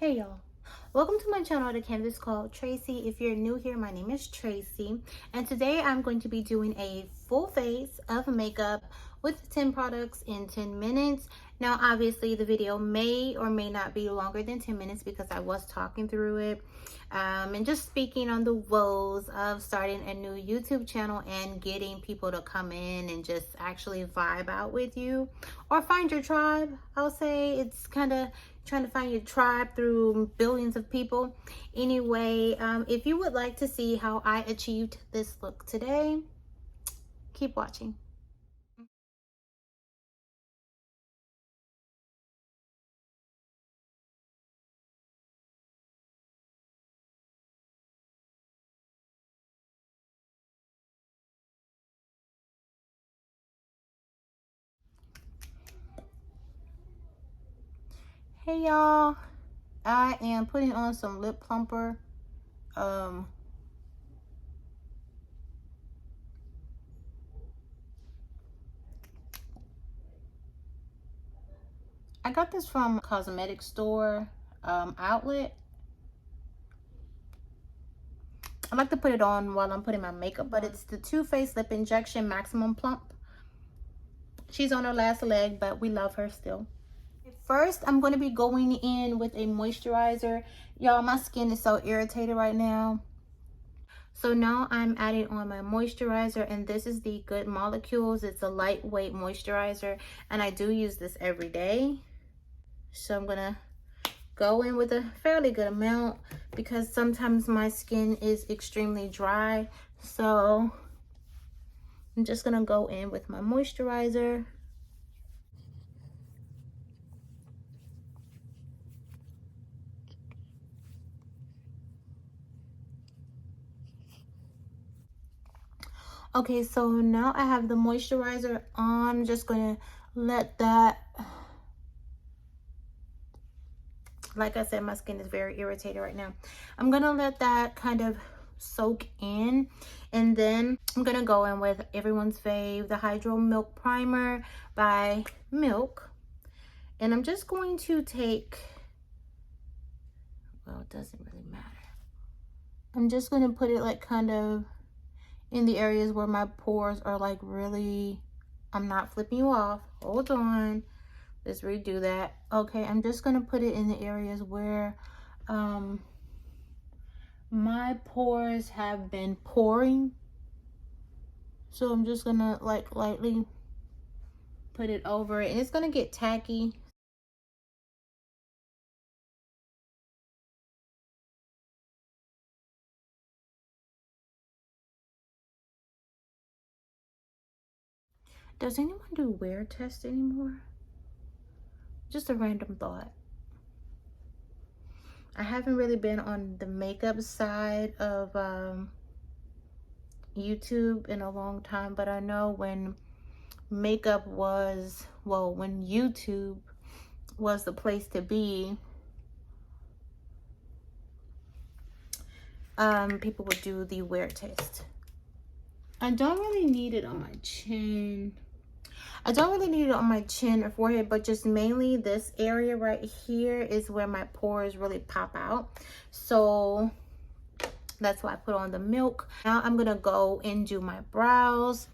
Hey y'all, welcome to my channel, the canvas called Tracy. If you're new here, my name is Tracy, and today I'm going to be doing a full face of makeup with 10 products in 10 minutes. Now obviously the video may or may not be longer than 10 minutes because I was talking through it and just speaking on the woes of starting a new YouTube channel and getting people to come in and just actually vibe out with you or find your tribe. I'll say it's kind of trying to find your tribe through billions of people. Anyway, if you would like to see how I achieved this look today, keep watching. Hey y'all, I am putting on some lip plumper. I got this from cosmetic store outlet. I like to put it on while I'm putting my makeup, but it's the Too Faced Lip Injection Maximum Plump. She's on her last leg, but we love her still. First, I'm going to be going in with a moisturizer. Y'all, my skin is so irritated right now. So now I'm adding on my moisturizer, and this is the Good Molecules. It's a lightweight moisturizer, and I do use this every day. So I'm gonna go in with a fairly good amount because sometimes my skin is extremely dry. So I'm just gonna go in with my moisturizer. Okay, so now I have the moisturizer on. I'm just gonna let that, like I said, my skin is very irritated right now. I'm gonna let that kind of soak in, and then I'm gonna go in with everyone's fave, the Hydro Milk Primer by Milk. And I'm just going to take, well, it doesn't really matter. I'm just gonna put it like kind of in the areas where my pores are like really, I'm not flipping you off, hold on, let's redo that. Okay, I'm just gonna put it in the areas where my pores have been pouring. So I'm just gonna like lightly put it over it, and it's gonna get tacky. Does anyone do wear tests anymore? Just a random thought. I haven't really been on the makeup side of YouTube in a long time, but I know when makeup was, well, when YouTube was the place to be, people would do the wear test. I don't really need it on my chin. I don't really need it on my chin or forehead, but just mainly this area right here is where my pores really pop out. So that's why I put on the Milk. Now I'm gonna go and do my brows.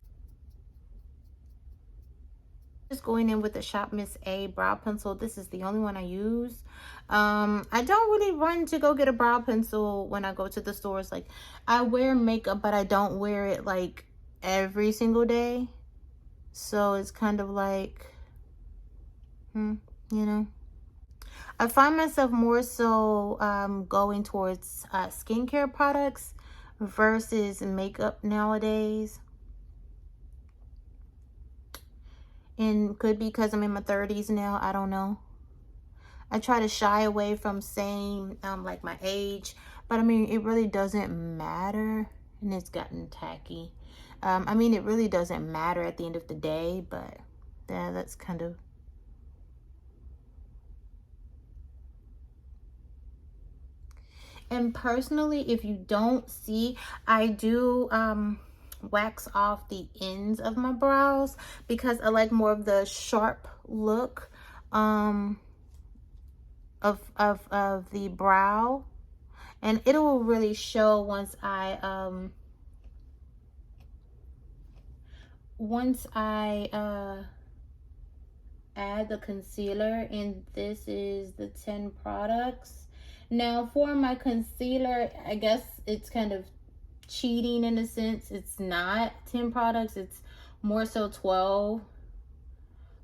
Just going in with the Shop Miss A brow pencil. This is the only one I use. I don't really run to go get a brow pencil when I go to the stores. Like, I wear makeup, but I don't wear it like every single day. So it's kind of like, you know. I find myself more so going towards skincare products versus makeup nowadays. And could be because I'm in my 30s now, I don't know. I try to shy away from saying like my age, but I mean, it really doesn't matter, and it's gotten tacky. I mean, it really doesn't matter at the end of the day, but yeah, that's kind of. And personally, if you don't see, I do wax off the ends of my brows because I like more of the sharp look. of the brow, and it will really show once I add the concealer. And this is the 10 products. Now for my concealer, I guess it's kind of cheating in a sense. It's not 10 products, it's more so 12.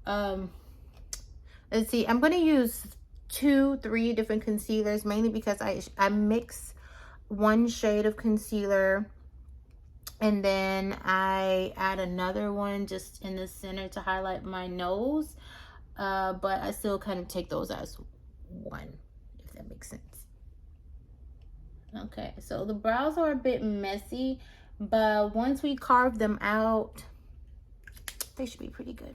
Let's see, I'm gonna use 3 different concealers, mainly because I mix one shade of concealer and then I add another one just in the center to highlight my nose, but I still kind of take those as one, if that makes sense. Okay, so the brows are a bit messy, but once we carve them out, they should be pretty good.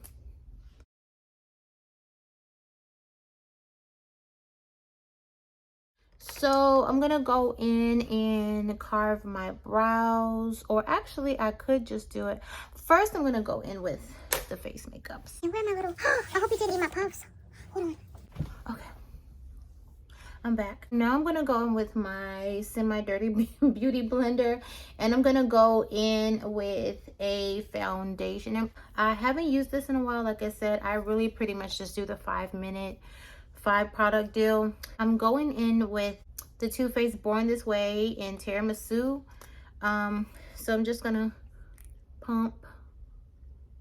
So I'm gonna go in and carve my brows, or actually I could just do it. First, I'm gonna go in with the face makeups. And where are my little, I hope you didn't eat my puffs. Hold on. Okay, I'm back. Now I'm gonna go in with my semi-dirty beauty blender, and I'm gonna go in with a foundation. And I haven't used this in a while. Like I said, I really pretty much just do the 5-minute 5 product deal. I'm going in with the Too Faced Born This Way in Tiramisu. So I'm just gonna pump,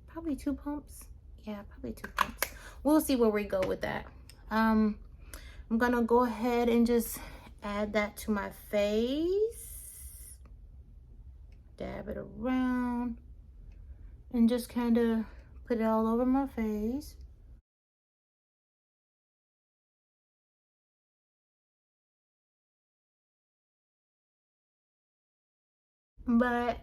probably 2 pumps. Yeah, probably 2 pumps. We'll see where we go with that. I'm gonna go ahead and just add that to my face. Dab it around and just kind of put it all over my face. But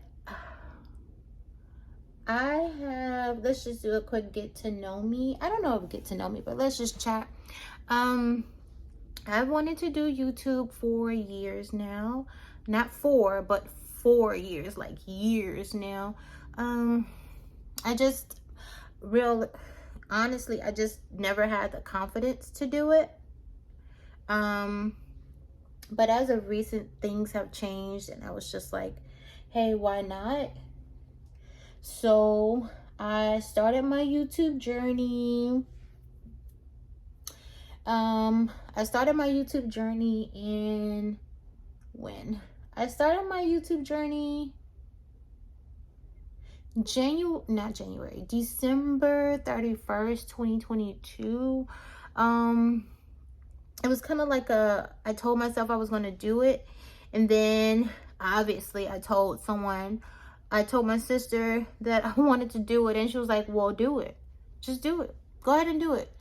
I have, let's just do a quick get to know me. I don't know if get to know me, but let's just chat. I've wanted to do YouTube for years now. Not 4, but 4 years, like years now. I just honestly, I just never had the confidence to do it. But as of recent, things have changed, and I was just like, hey, why not? So I started my YouTube journey. I started my YouTube journey in when? I started my YouTube journey December 31st, 2022. It was kind of like I told myself I was going to do it, and then obviously I told my sister that I wanted to do it, and she was like, well, do it. Just do it. Go ahead and do it.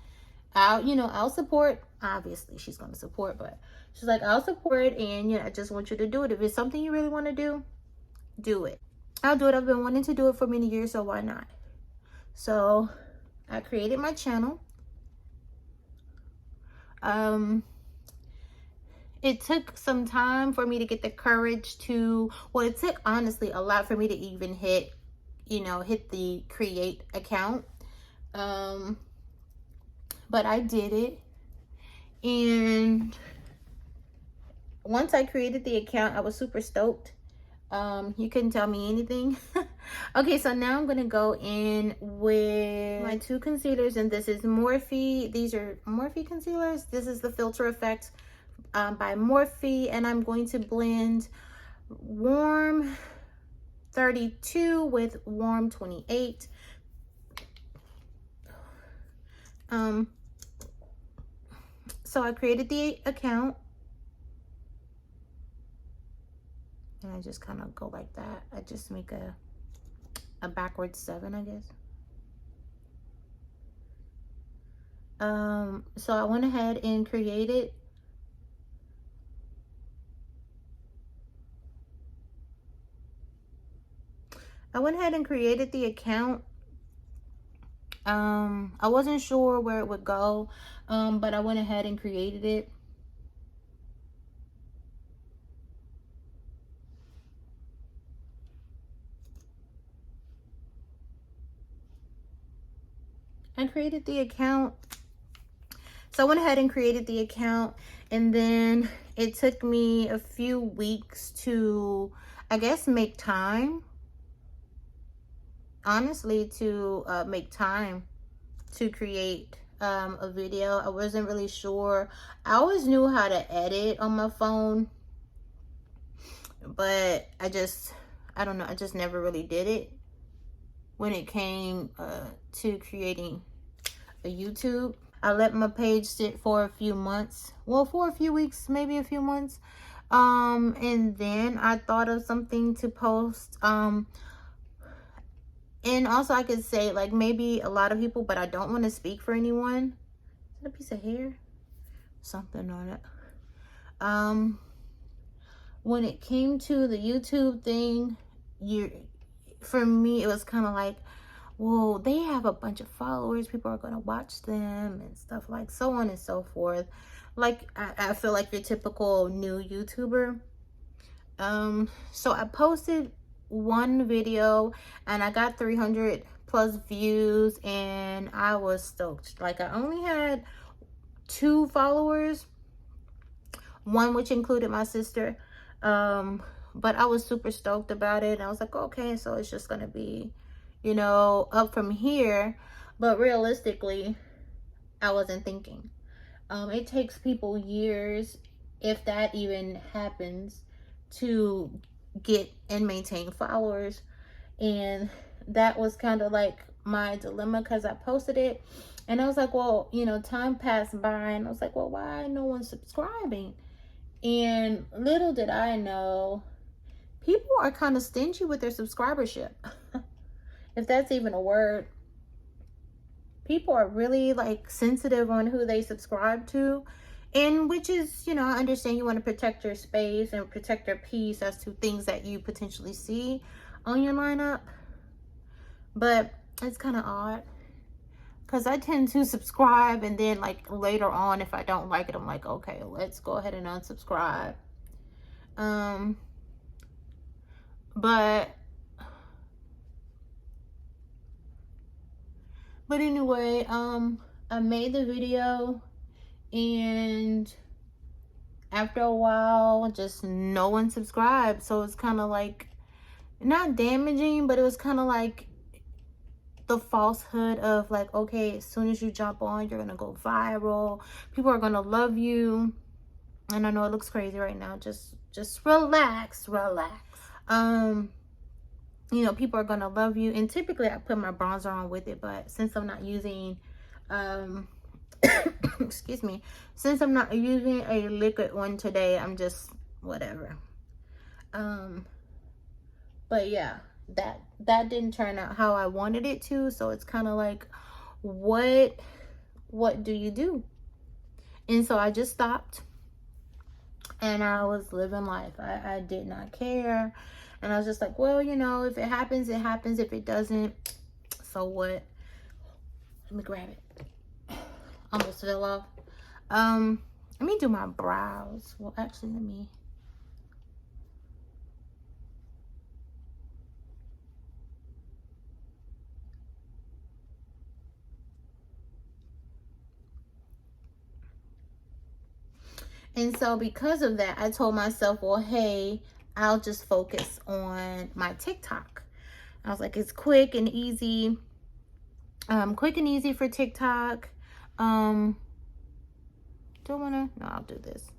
I'll support. Obviously she's going to support, but she's like, I'll support, and I just want you to do it. If it's something you really want to do it. I'll do it. I've been wanting to do it for many years, so why not? So I created my channel. It took some time for me to get the courage to, well, it took honestly a lot for me to even hit the create account. But I did it. And once I created the account, I was super stoked. You couldn't tell me anything. Okay, so now I'm gonna go in with my 2 concealers, and this is Morphe. These are Morphe concealers. This is the Filter Effect by Morphe, and I'm going to blend Warm 32 with Warm 28. So I created the account, and I just kind of go like that. I just make a backwards 7, I guess. So I went ahead and created the account. I wasn't sure where it would go, but I went ahead and created it. I created the account. So I went ahead and created the account, and then it took me a few weeks to, I guess, make time, honestly, to make time to create a video. I wasn't really sure. I always knew how to edit on my phone, but I don't know, I just never really did it when it came to creating a YouTube. I let my page sit for a few months, well, for a few weeks, maybe a few months, and then I thought of something to post. And also I could say, like, maybe a lot of people, but I don't want to speak for anyone. Is that a piece of hair? Something on it. When it came to the YouTube thing, for me, it was kind of like, well, they have a bunch of followers, people are going to watch them and stuff, like so on and so forth. Like, I feel like your typical new YouTuber. So I posted one video and I got 300 plus views, and I was stoked. Like, I only had 2 followers, one which included my sister, but I was super stoked about it. And I was like, okay, so it's just gonna be, you know, up from here. But realistically, I wasn't thinking. It takes people years, if that even happens, to get and maintain followers. And that was kind of like my dilemma, because I posted it and I was like, well, you know, time passed by, and I was like, well, why no one's subscribing? And little did I know, people are kind of stingy with their subscribership. If that's even a word. People are really, like, sensitive on who they subscribe to. And which is, you know, I understand you want to protect your space and protect your peace as to things that you potentially see on your lineup. But it's kind of odd, because I tend to subscribe, and then, like, later on, if I don't like it, I'm like, okay, let's go ahead and unsubscribe. But anyway, I made the video, and after a while, just no one subscribed. So it's kind of like, not damaging, but it was kind of like the falsehood of, like, okay, as soon as you jump on, you're gonna go viral, people are gonna love you. And I know it looks crazy right now, just relax. You know, people are gonna love you. And typically I put my bronzer on with it, but since I'm not using excuse me, since I'm not using a liquid one today, I'm just whatever. But yeah, that didn't turn out how I wanted it to. So it's kind of like, what do you do? And so I just stopped, and I was living life. I did not care. And I was just like, well, you know, if it happens, it happens. If it doesn't, so what? Let me grab it. Almost fell off. Let me do my brows. Well, actually, let me. And so because of that, I told myself, well, hey, I'll just focus on my TikTok. I was like, it's quick and easy. Quick and easy for TikTok. Don't wanna, no, I'll do this.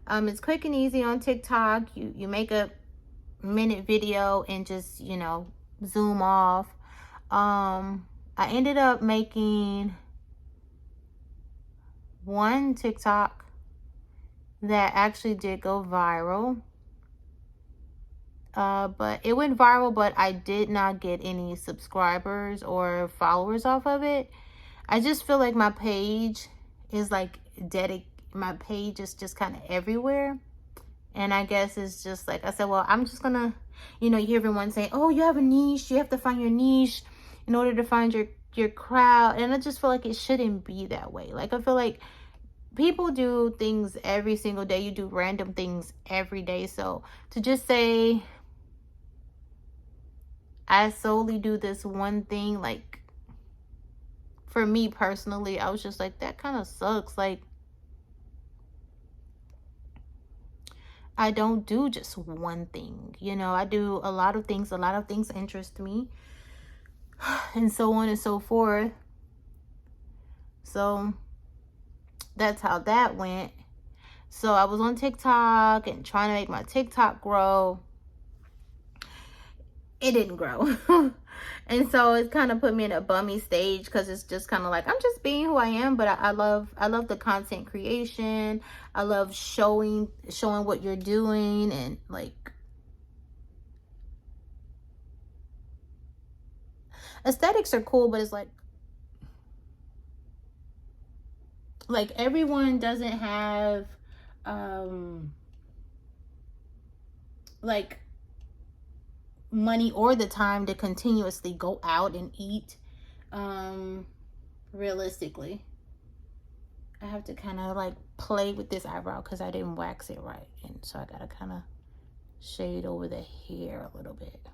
It's quick and easy on TikTok. You make a minute video and just, you know, zoom off. I ended up making one TikTok that actually did go viral. But it went viral, but I did not get any subscribers or followers off of it. I just feel like my page is like my page is just kind of everywhere. And I guess it's just like, I said, well, I'm just gonna, you know, you hear everyone saying, oh, you have a niche, you have to find your niche in order to find your crowd. And I just feel like it shouldn't be that way. Like, I feel like people do things every single day. You do random things every day. So to just say I solely do this one thing, like, for me personally, I was just like, that kind of sucks. Like, I don't do just one thing, you know. I do a lot of things. A lot of things interest me, and so on and so forth. So that's how that went. So I was on TikTok and trying to make my TikTok grow. It didn't grow. And so it kind of put me in a bummy stage, because it's just kind of like, I'm just being who I am. But I love the content creation. I love showing what you're doing, and like, aesthetics are cool, but it's like everyone doesn't have like money or the time to continuously go out and eat. Realistically, I have to kind of like play with this eyebrow because I didn't wax it right, and so I gotta kind of shade over the hair a little bit,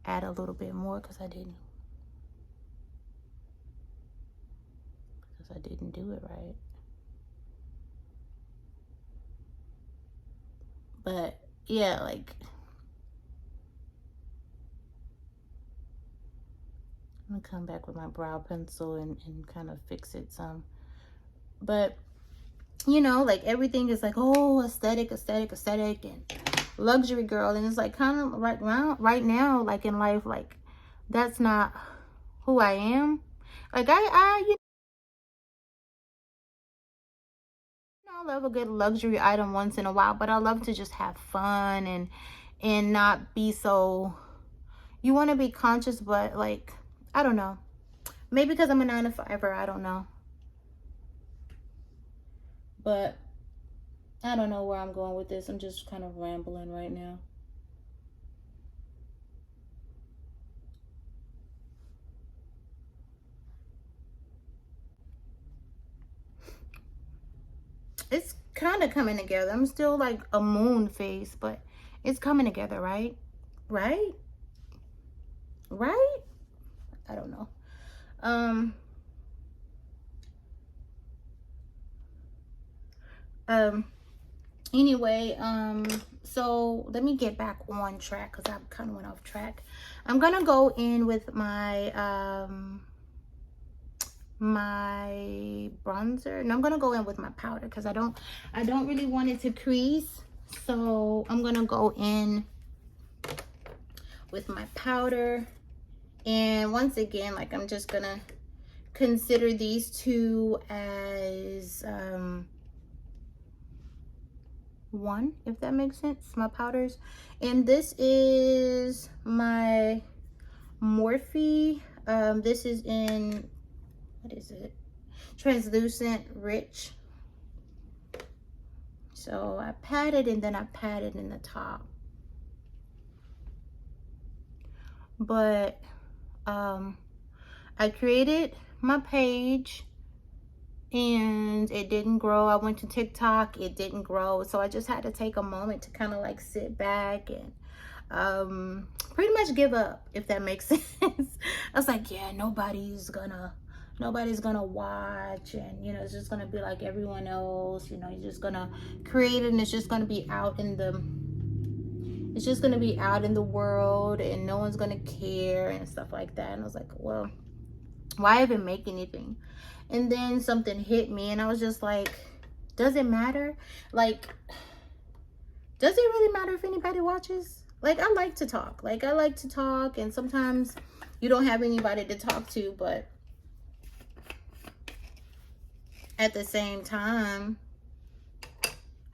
add a little bit more because I didn't do it right. But yeah, like, I'm gonna come back with my brow pencil and kind of fix it some. But you know, like, everything is like, oh, aesthetic, and luxury girl, and it's like, kind of right now, like, in life, like, that's not who I am. Like, I love a good luxury item once in a while, but I love to just have fun and not be so, you want to be conscious, but like, I don't know, maybe because I'm a 9-to-5er, I don't know, but I don't know where I'm going with this. I'm just kind of rambling right now. It's kind of coming together. I'm still like a moon face, but it's coming together, right? Right? Right? I don't know. Um, anyway, so let me get back on track because I kind of went off track. I'm gonna go in with my my bronzer, and I'm gonna go in with my powder because I don't really want it to crease. So I'm gonna go in with my powder, and once again, like, I'm just gonna consider these two as one, if that makes sense, my powders. And this is my Morphe. This is in, what is it, translucent rich. So I patted, and then I patted in the top. But I created my page and it didn't grow. I went to TikTok, it didn't grow. So I just had to take a moment to kind of like sit back and pretty much give up, if that makes sense. I was like, yeah, nobody's gonna watch, and you know, it's just gonna be like everyone else. You know, you're just gonna create it, and it's just gonna be out in the world, and no one's gonna care and stuff like that. And I was like, well, why even make anything? And then something hit me, and I was just like, does it matter? Like, does it really matter if anybody watches? Like, I like to talk. And sometimes you don't have anybody to talk to, but at the same time,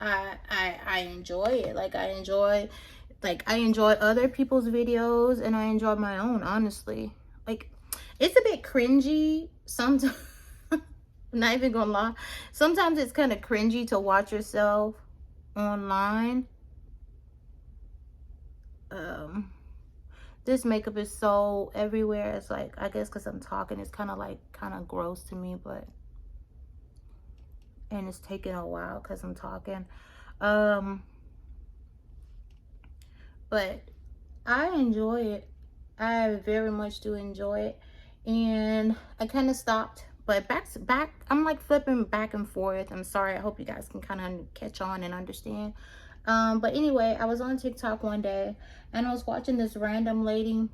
I enjoy it. Like, I enjoy other people's videos, and I enjoy my own, honestly. Like, it's a bit cringy sometimes. I'm not even gonna lie. Sometimes it's kind of cringy to watch yourself online. This makeup is so everywhere. It's like, I guess because I'm talking, it's kind of gross to me, but, and it's taking a while because I'm talking. But I enjoy it. I very much do enjoy it. And I kind of stopped, but back I'm like flipping back and forth. I'm sorry, I hope you guys can kind of catch on and understand. But anyway, I was on TikTok one day and I was watching this random lady,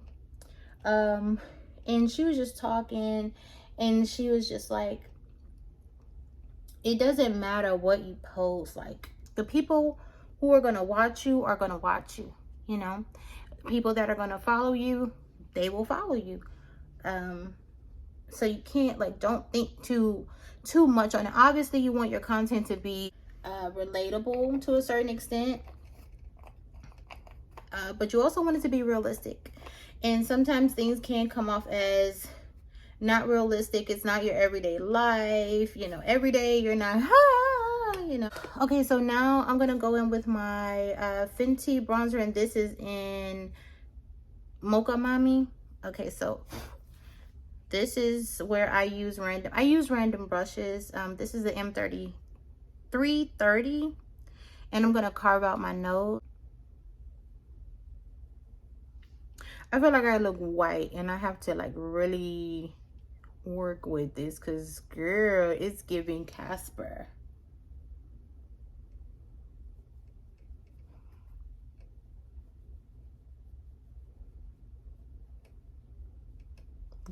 and she was just talking, and she was just like, it doesn't matter what you post, like the people who are gonna watch you are gonna watch you, you know. People that are gonna follow you, they will follow you. So you can't, like, don't think too much on it. Obviously you want your content to be relatable to a certain extent, but you also want it to be realistic. And sometimes things can come off as not realistic. It's not your everyday life, you know. Every day you're not, you know. Okay, so now I'm gonna go in with my Fenty bronzer, and this is in Mocha Mami. Okay, so this is where I use random brushes. This is the M330, and I'm gonna carve out my nose. I feel like I look white, and I have to like really work with this because, girl, it's giving Casper.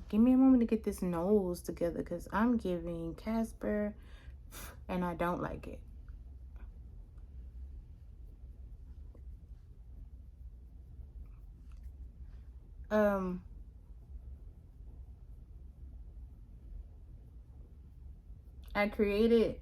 Give me a moment to get this nose together because I'm giving Casper and I don't like it. I created,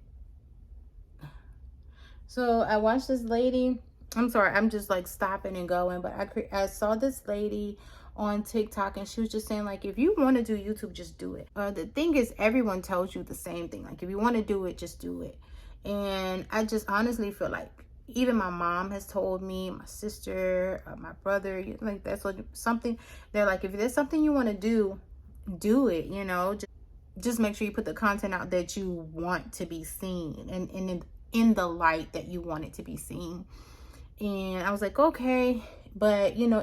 so I watched this lady. I'm sorry, I'm just like stopping and going, but I saw this lady on TikTok, and she was just saying, like, if you want to do YouTube, just do it. The thing is, everyone tells you the same thing. Like, if you want to do it, just do it. And I just honestly feel like even my mom has told me, my sister, my brother, like, that's what something. They're like, if there's something you want to do it. You know, just make sure you put the content out that you want to be seen, and in the light that you want it to be seen. And I was like, okay, but you know,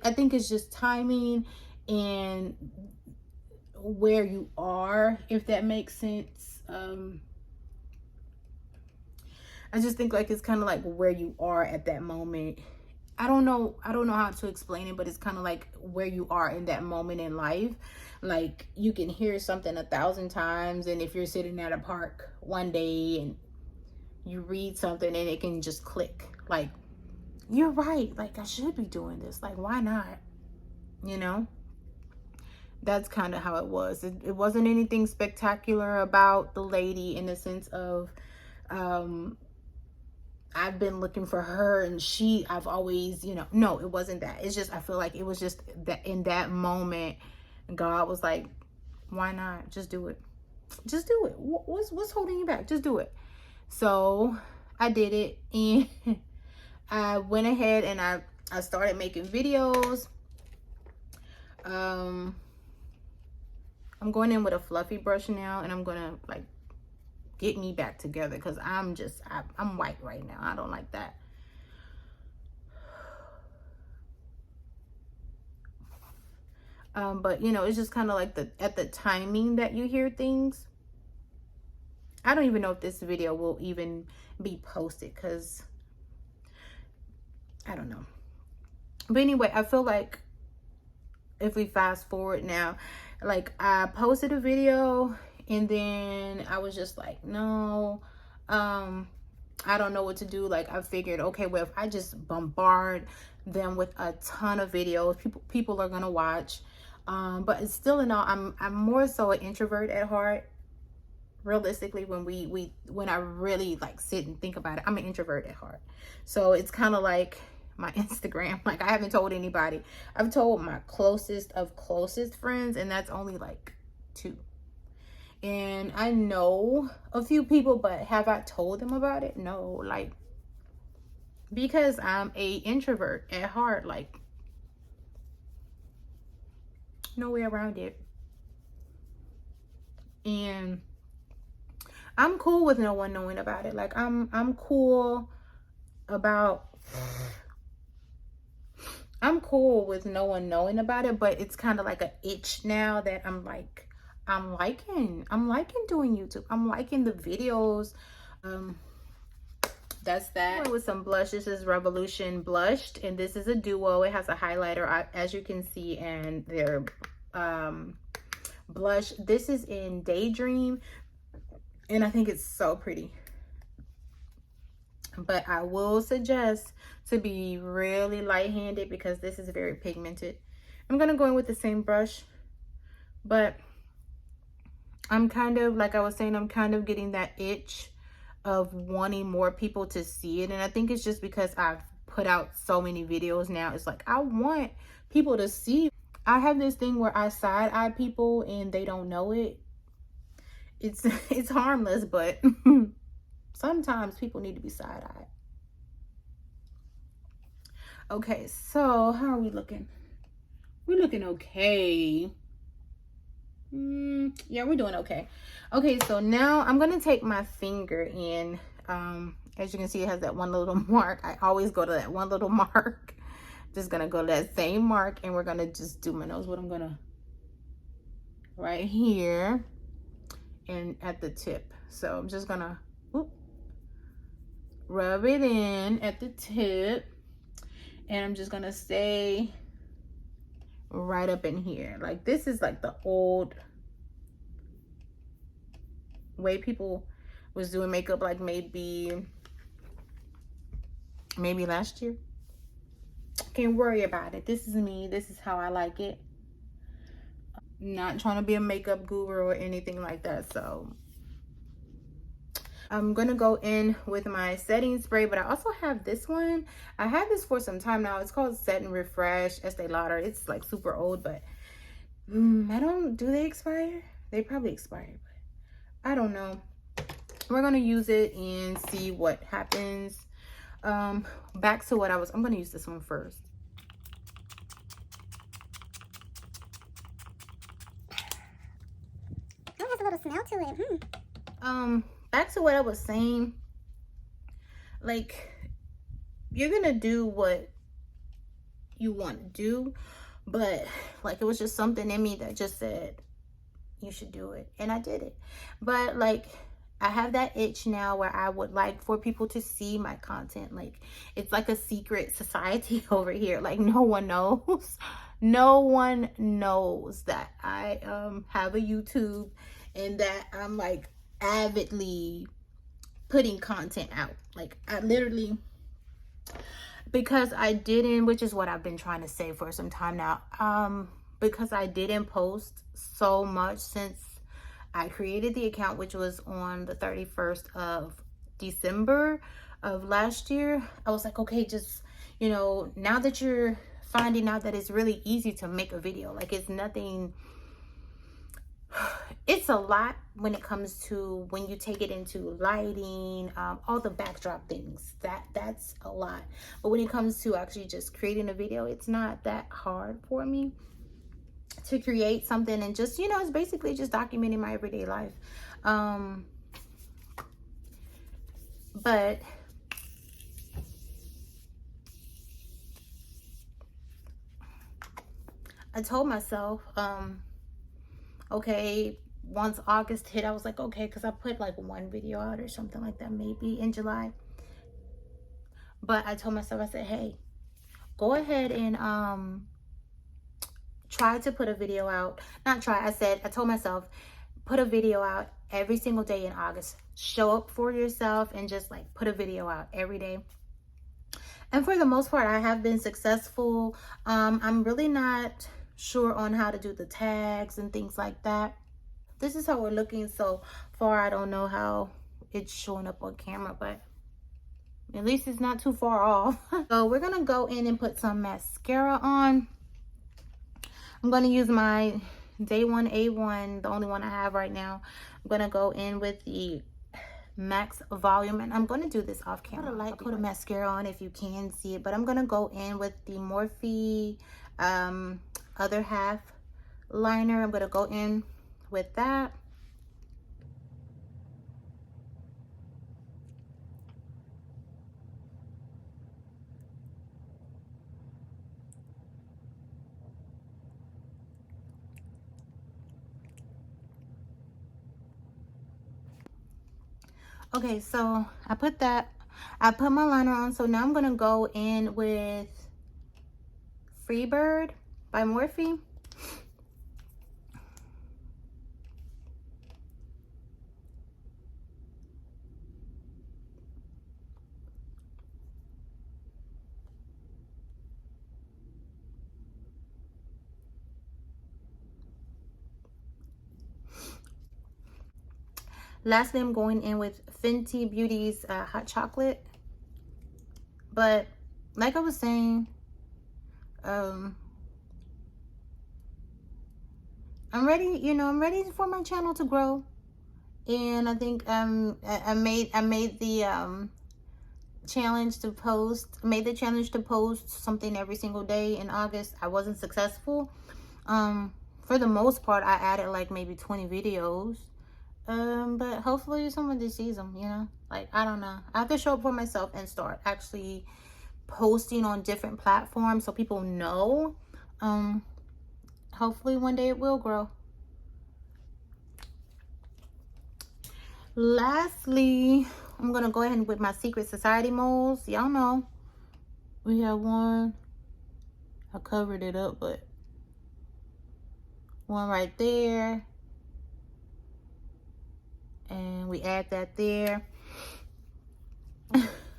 I think it's just timing and where you are, if that makes sense. I just think like it's kind of like where you are at that moment. I don't know how to explain it, but it's kind of like where you are in that moment in life. Like, you can hear something 1,000 times, and if you're sitting at a park one day and you read something and it can just click, like, you're right, like, I should be doing this, like, why not, you know? That's kind of how it was. It wasn't anything spectacular about the lady in the sense of I've been looking for her and I've always, you know, no, it wasn't that. It's just, I feel like it was just that in that moment, God was like, why not? Just do it. Just do it. What's holding you back? Just do it. So I did it, and I went ahead and I started making videos. I'm going in with a fluffy brush now, and I'm gonna like get me back together because I'm white right now. I don't like that. But you know, it's just kind of like at the timing that you hear things. I don't even know if this video will even be posted because I don't know. But anyway, I feel like if we fast forward now, like, I posted a video and then I was just like, no, I don't know what to do. Like, I figured, okay, well, if I just bombard them with a ton of videos, people are gonna watch. But it's still in all, I'm more so an introvert at heart. Realistically, when I really like sit and think about it, I'm an introvert at heart. So it's kind of like my Instagram. Like, I haven't told anybody. I've told my closest of closest friends, and that's only like 2. And I know a few people, but have I told them about it? No, like, because I'm a introvert at heart, like, no way around it. And I'm cool with no one knowing about it. Like, I'm cool about I'm cool with no one knowing about it, but it's kind of like an itch now that I'm liking doing YouTube. I'm liking the videos. Um, that's that. With some blush, this is Revolution Blushed, and this is a duo. It has a highlighter, as you can see, and their blush. This is in Daydream, and I think it's so pretty. But I will suggest to be really light-handed because this is very pigmented. I'm gonna go in with the same brush, but I'm kind of, like I was saying, I'm kind of getting that itch of wanting more people to see it. And I think it's just because I've put out so many videos now. It's like, I want people to see. I have this thing where I side-eye people and they don't know it. It's harmless, but sometimes people need to be side-eyed. Okay, so how are we looking? We're looking okay. Yeah, we're doing okay. Okay, so now I'm gonna take my finger in. As you can see, it has that one little mark. I always go to that one little mark. Just gonna go to that same mark, and we're gonna just do my nose. What I'm gonna right here and at the tip. So I'm just gonna rub it in at the tip, and I'm just gonna stay right up in here. Like, this is like the old way people was doing makeup, like maybe last year. Can't worry about it. This is me. This is how I like it. Not trying to be a makeup guru or anything like that. So I'm gonna go in with my setting spray, but I also have this one. I had this for some time now. It's called Set and Refresh Estee Lauder. It's like super old, but do they expire? They probably expired, but I don't know. We're gonna use it and see what happens. Back to what I'm gonna use this one first. Oh, it has a little smell to it. Back to what I was saying. Like, you're gonna do what you want to do, but like, it was just something in me that just said you should do it, and I did it. But like, I have that itch now where I would like for people to see my content. Like, it's like a secret society over here. Like, no one knows. No one knows that I have a YouTube and that I'm like avidly putting content out. Like, I literally, because I didn't, which is what I've been trying to say for some time now, because I didn't post so much since I created the account, which was on the 31st of December of last year. I was like, okay, just, now that you're finding out that it's really easy to make a video, like, it's nothing, it's a lot when it comes to when you take it into lighting, all the backdrop things, that's a lot. But when it comes to actually just creating a video, it's not that hard for me to create something, and just, it's basically just documenting my everyday life. But I told myself, okay, once August hit, I was like, okay, because I put like one video out or something like that, maybe in July. But I told myself, I said, hey, go ahead and try to put a video out. Not try, I told myself, put a video out every single day in August. Show up for yourself and just like put a video out every day. And for the most part, I have been successful. I'm really not sure on how to do the tags and things like that. This is how we're looking so far. I don't know how it's showing up on camera, but at least it's not too far off. So we're gonna go in and put some mascara on. I'm gonna use my Day 1 A1, the only one I have right now. I'm gonna go in with the Max Volume, and I'm gonna do this off camera. I'll put a mascara on if you can see it, but I'm gonna go in with the Morphe Other Half liner. I'm gonna go in with that. Okay, so I put my liner on. So now I'm going to go in with Freebird by Morphe. Lastly, I'm going in with Fenty Beauty's Hot Chocolate. But like I was saying, I'm ready, I'm ready for my channel to grow. And I think I made the challenge to post something every single day in August. I wasn't successful. For the most part, I added like maybe 20 videos. But hopefully somebody sees them, like, I don't know. I have to show up for myself and start actually posting on different platforms so people know. Hopefully one day it will grow. Lastly, I'm gonna go ahead with my Secret Society moles. Y'all know we have one. I covered it up, but one right there, and we add that there.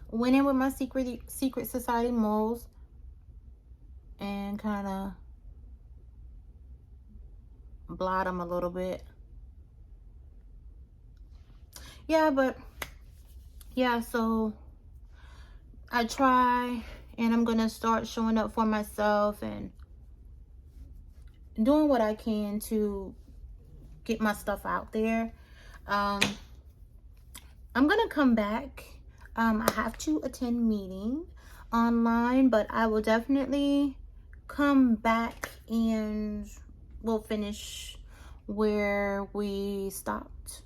Went in with my Secret Society moles and kind of blot them a little bit. So I try, and I'm gonna start showing up for myself and doing what I can to get my stuff out there. I'm gonna come back. I have to attend meeting online, but I will definitely come back and we'll finish where we stopped.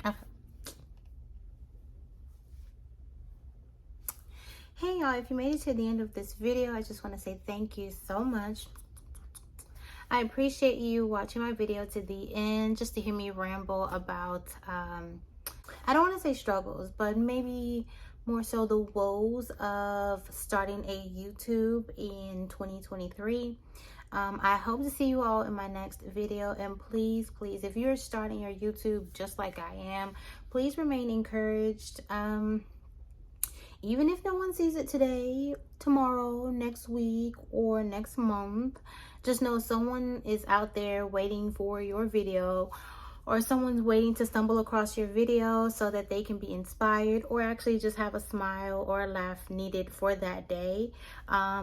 Okay. Hey y'all, if you made it to the end of this video, I just want to say thank you so much. I appreciate you watching my video to the end just to hear me ramble about I don't want to say struggles, but maybe more so the woes of starting a YouTube in 2023. I hope to see you all in my next video, and please, if you're starting your YouTube just like I am, please remain encouraged. Even if no one sees it today, tomorrow, next week, or next month, just know someone is out there waiting for your video, or someone's waiting to stumble across your video so that they can be inspired or actually just have a smile or a laugh needed for that day.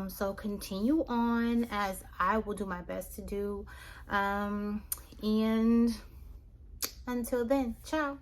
So continue on, as I will do my best to do. And until then, ciao.